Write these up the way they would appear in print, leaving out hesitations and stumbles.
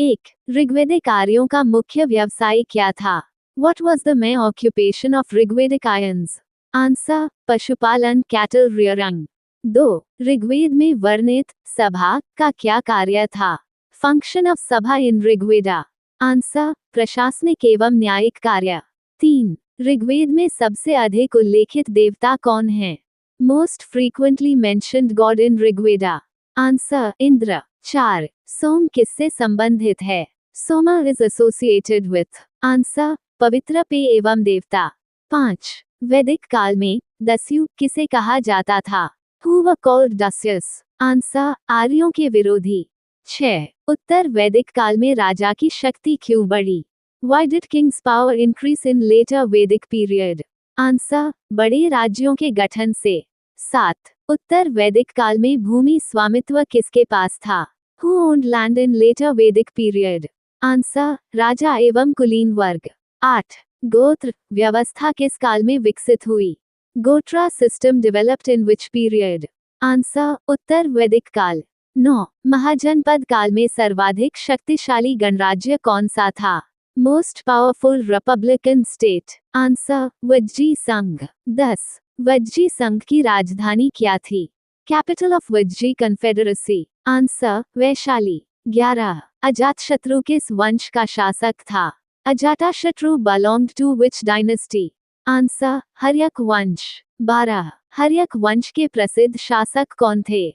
एक, ऋग्वेदिक आर्यों का मुख्य व्यवसाय क्या था? What was the main occupation of Rigvedic Aryans? Answer, पशुपालन, कैटल रियरिंग। 2, ऋग्वेद में वर्णित सभा का क्या कार्य था? फंक्शन ऑफ सभा इन ऋग्वेदा। आंसर, प्रशासनिक एवं न्यायिक कार्य। 3, ऋग्वेद में सबसे अधिक उल्लेखित देवता कौन है? मोस्ट फ्रीक्वेंटली मेंशन्ड गॉड इन ऋग्वेदा। आंसर, इंद्र। 4, सोम किससे संबंधित है? Soma is associated with. Answer, पवित्र पेय एवं देवता। 5, वैदिक काल में दस्यु किसे कहा जाता था? Who were called Dasyus. Answer, आर्यों के विरोधी। 6, उत्तर वैदिक काल में राजा की शक्ति क्यों बढ़ी? Why did king's power increase in later Vedic period? Answer, बड़े राज्यों के गठन से। 7, उत्तर वैदिक काल में भूमि स्वामित्व किसके पास था? Who owned land in later Vedic period? Answer, राजा एवं कुलीन वर्ग। 8, गोत्र व्यवस्था किस काल में विकसित हुई? Gotra system developed in which period? Answer, उत्तर वैदिक काल। 9, महाजनपद काल में सर्वाधिक शक्तिशाली गणराज्य कौन सा था? Most powerful republican state. Answer, Vajji Sangh. 10, Vajji Sangh की राजधानी क्या थी? Capital of Vajji confederacy. Answer, Vaishali. 11, Ajatashatru किस वंश का शासक था? Ajatashatru belonged to which dynasty? Answer, Haryanka वंश। 12, हर्यक वंश के प्रसिद्ध शासक कौन थे?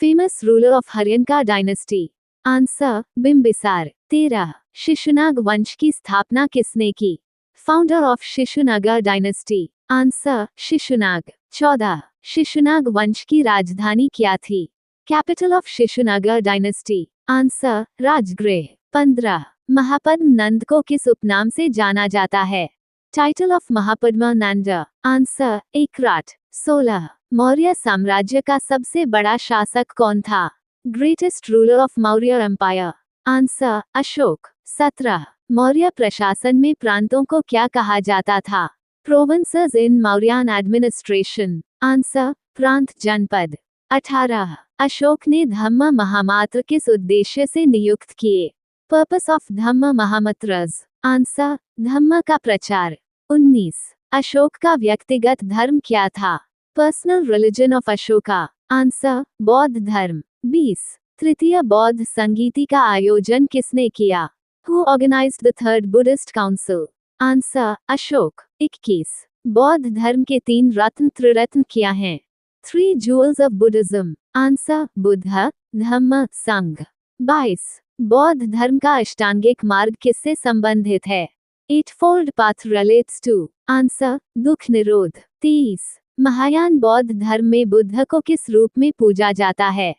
Famous ruler of Haryanka dynasty. Answer, Bimbisara. 13, Shishunaga वंश की स्थापना किसने की? Founder of Shishunaga dynasty. Answer, Shishunaga. 14, Shishunaga वंश की राजधानी क्या थी? Capital of Shishunaga dynasty. Answer, Rajgriha. 15, Mahapadma Nanda को किस उपनाम से जाना जाता है? Title of Mahapadma Nanda. Answer, Ekrat. 16, Maurya साम्राज्य का सबसे बड़ा शासक कौन था? Greatest ruler of Maurya empire. Answer, Ashoka. 17, Maurya प्रशासन में प्रांतों को क्या कहा जाता था? Provinces in Mauryan administration. Answer, प्रांत जनपद। 18, अशोक ने धम्म महामात्र किस उद्देश्य से नियुक्त किए? Purpose of dhamma mahamatras. Answer, dhamma का प्रचार। 19, अशोक का व्यक्तिगत धर्म क्या था? Personal religion of Ashoka. Answer, बौद्ध धर्म। 20, तृतीय बौद्ध संगीति का आयोजन किसने किया? Who organized the third Buddhist council? Answer, Ashok. 21, बौद्ध धर्म के 3 रत्न त्रिरत्न क्या हैं? 3 jewels of Buddhism। Answer, Buddha, dhamma, sangha. 22, बौद्ध धर्म का अष्टांगिक मार्ग किससे संबंधित है? Eightfold path relates to। Answer, दुख निरोध। 23, महायान बौद्ध धर्म में बुद्ध को किस रूप में पूजा जाता है?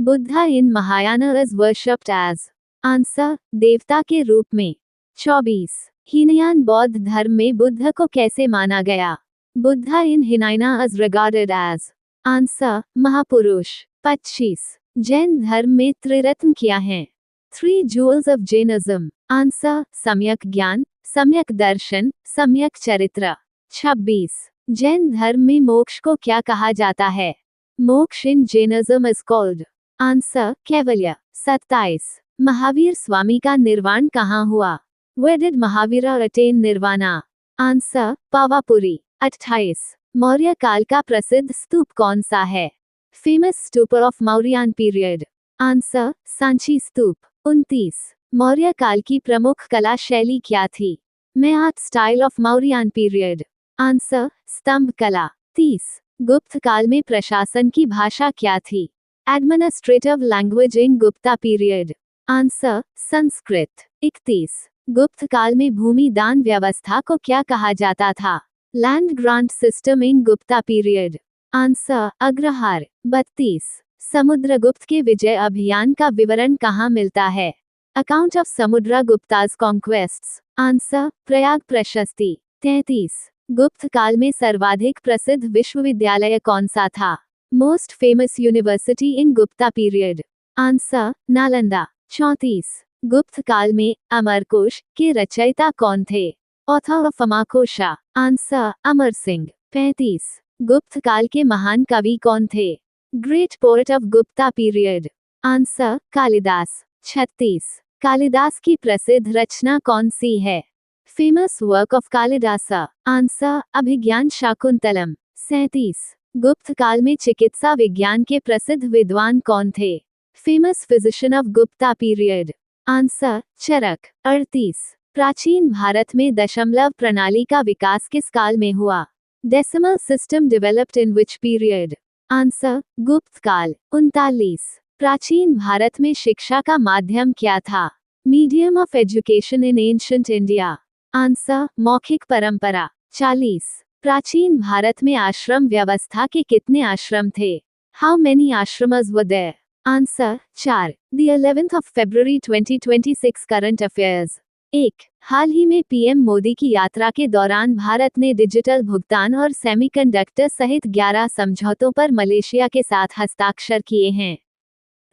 Buddha in Mahayana is worshipped as. Answer, देवता के रूप में। 24, हीनयान बौद्ध धर्म में बुद्ध को कैसे माना गया? बुद्धा इन हिनायना इज रिगार्डेड एज। आंसर, महापुरुष। 25, जैन धर्म में त्रिरत्न क्या हैं? 3 jewels of Jainism। आंसर, सम्यक ज्ञान, सम्यक दर्शन, सम्यक चरित्र। 26, जैन धर्म में मोक्ष को क्या कहा जाता है? मोक्ष इन जैनिज्म इज कॉल्ड। आंसर, कैवल्य। 27, महावीर स्वामी का निर्वाण कहाँ हुआ? Where did Mahavira attain nirvana? Answer, Pawapuri. 28, Maurya काल का प्रसिद्ध स्तूप कौन सा है? Famous stupa of Mauryan period. Answer, Sanchi Stupa. 29, Maurya काल की प्रमुख कला शैली क्या थी? Main art style of Mauryan period. Answer, स्तंभ कला। 30, गुप्त काल में प्रशासन की भाषा क्या थी? Administrative language in Gupta period. Answer, Sanskrit. 31, गुप्त काल में भूमि दान व्यवस्था को क्या कहा जाता था? Land grant system in Gupta period. Answer, Agrahara. 32, Samudragupta के विजय अभियान का विवरण कहाँ मिलता है? Account of Samudragupta's conquests. Answer, Prayag Prashasti. 33, गुप्त काल में सर्वाधिक प्रसिद्ध विश्वविद्यालय कौन सा था? Most famous university in Gupta period. Answer, Nalanda. 34, Gupta काल में अमरकोश के रचयिता कौन थे? Author of Amarkosha. Answer, Amar Singh. 35, Gupta काल के महान कवि कौन थे? Great poet of Gupta period. Answer, Kalidasa. 36, Kalidasa की प्रसिद्ध रचना कौन सी है? Famous work of Kalidasa. Answer Abhijnana Shakuntalam. 37। Gupta काल में चिकित्सा विज्ञान के प्रसिद्ध विद्वान कौन थे? Famous physician of Gupta period. Answer Charaka. 38। प्राचीन भारत में दशमलव प्रणाली का विकास किस काल में हुआ? Decimal system developed in which period? Answer गुप्त काल। 39। प्राचीन भारत में शिक्षा का माध्यम क्या था? Medium of education in ancient India. Answer मौखिक परंपरा। 40। प्राचीन भारत में आश्रम व्यवस्था के कितने आश्रम थे? How many ashrams were there? Answer 4। The 11th of February 2026 current affairs. 1। हाल ही में पीएम मोदी की यात्रा के दौरान भारत ने डिजिटल भुगतान और सेमीकंडक्टर सहित 11 समझौतों पर मलेशिया के साथ हस्ताक्षर किए हैं।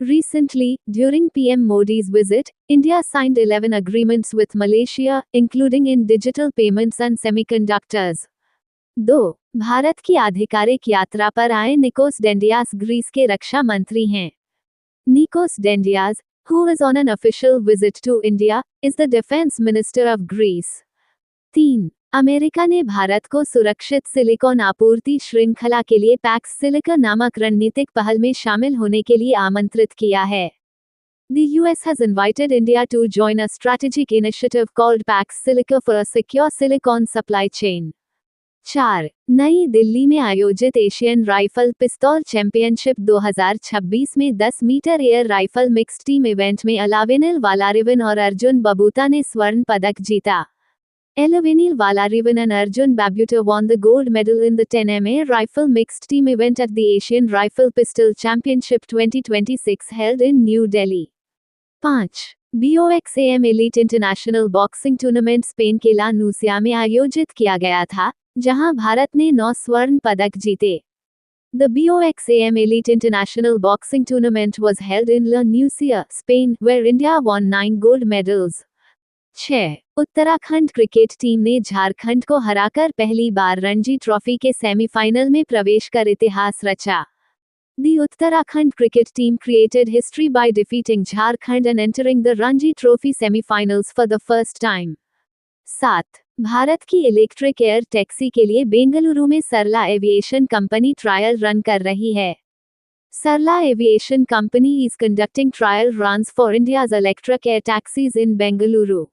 Recently, during PM Modi's visit, India signed 11 agreements with Malaysia, including in digital payments and semiconductors. 2। Bharat की आधिकारिक यात्रा पर आए निकोस डेंडियास ग्रीस के रक्षा मंत्री हैं। Nikos Dendias, who is on an official visit to India, is the defense minister of Greece. 3। America ने भारत को सुरक्षित सिलिकॉन आपूर्ति श्रृंखला के लिए पैक्स सिलिका नामक रणनीतिक पहल में शामिल होने के लिए आमंत्रित किया है। The US has invited India to join a strategic initiative called Pax Silica for a secure silicon supply chain. 4। नई दिल्ली में आयोजित एशियन राइफल पिस्तौल चैंपियनशिप 2026 में 10 metre air rifle mixed team event में अलावेनिल वालारिवन और अर्जुन बबूता ने स्वर्ण पदक जीता। Elavenil Valarivan and Arjun Babuta won the gold medal in the 10 air rifle mixed team event at the Asian Rifle Pistol Championship 2026 held in New Delhi. 5। BOXAM Elite International Boxing Tournament Spain के ला नूसिया में आयोजित किया गया था, जहां भारत ने 9 स्वर्ण पदक जीते। The BOXAM Elite International Boxing Tournament was held in La Nucia, Spain, where India won 9 gold medals. 6। Uttarakhand cricket team ने झारखंड को हराकर पहली बार रणजी ट्रॉफी के सेमीफाइनल में प्रवेश कर इतिहास रचा। The Uttarakhand cricket team created history by defeating Jharkhand and entering the Ranji Trophy semifinals for the first time. 7। Bharat की इलेक्ट्रिक एयर टैक्सी के लिए बेंगलुरु में सरला एविएशन कंपनी ट्रायल रन कर रही है। Sarla Aviation Company is conducting trial runs for India's electric air taxis in Bengaluru.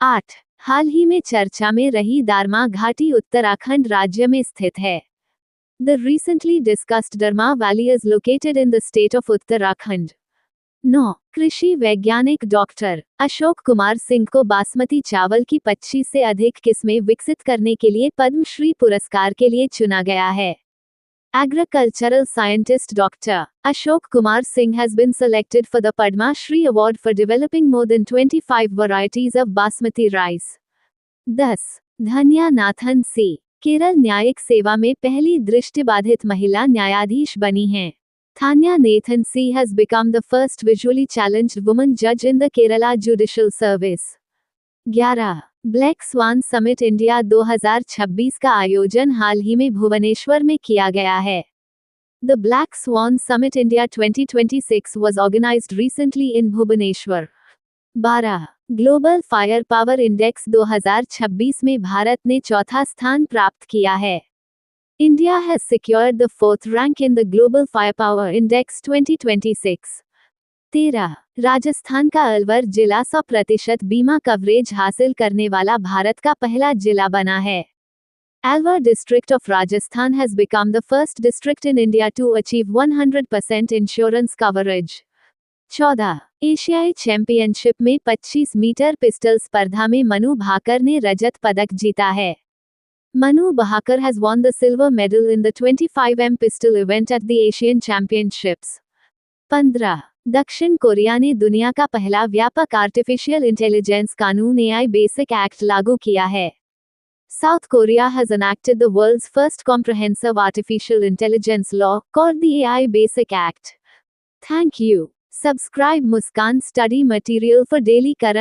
8। हाल ही में चर्चा में रही दारमा घाटी उत्तराखंड राज्य में स्थित है। The recently discussed Dharma Valley is located in the state of Uttarakhand. 9। कृषि वैज्ञानिक डॉक्टर अशोक कुमार सिंह को बासमती चावल की 25 से अधिक किस्में विकसित करने के लिए पद्मश्री पुरस्कार के लिए चुना गया है। Agricultural scientist Dr. Ashok Kumar Singh has been selected for the Padma Shri Award for developing more than 25 varieties of basmati rice. 10। धन्या नाथन सी केरल न्यायिक सेवा में पहली दृष्टिबाधित महिला न्यायाधीश बनी हैं। Thanya Nathan C has become the first visually challenged woman judge in the Kerala Judicial Service. 11। Black swan summit India 2026 का आयोजन हाल ही में भुवनेश्वर में किया गया है। The Black Swan Summit India 2026 was organized recently in Bhubaneswar. 12। Global fire power index 2026 में भारत ने चौथा स्थान प्राप्त किया है। India has secured the 4th rank in the Global Firepower Index 2026. 13। Rajasthan का अलवर जिला 100% बीमा कवरेज हासिल करने वाला भारत का पहला जिला बना है। Alwar district of Rajasthan has become the first district in India to achieve 100% insurance coverage. 14। एशियाई चैंपियनशिप में 25 मीटर पिस्टल स्पर्धा में मनु भाकर ने रजत पदक जीता है। Manu Bhaker has won the silver medal in the 25m pistol event at the Asian Championships. 15। दक्षिण Korea ने दुनिया का पहला व्यापक आर्टिफिशियल इंटेलिजेंस कानून AI बेसिक एक्ट लागू किया है। South Korea has enacted the world's first comprehensive artificial intelligence law, called the AI Basic Act. Thank you. Subscribe Muskan Study Material for daily current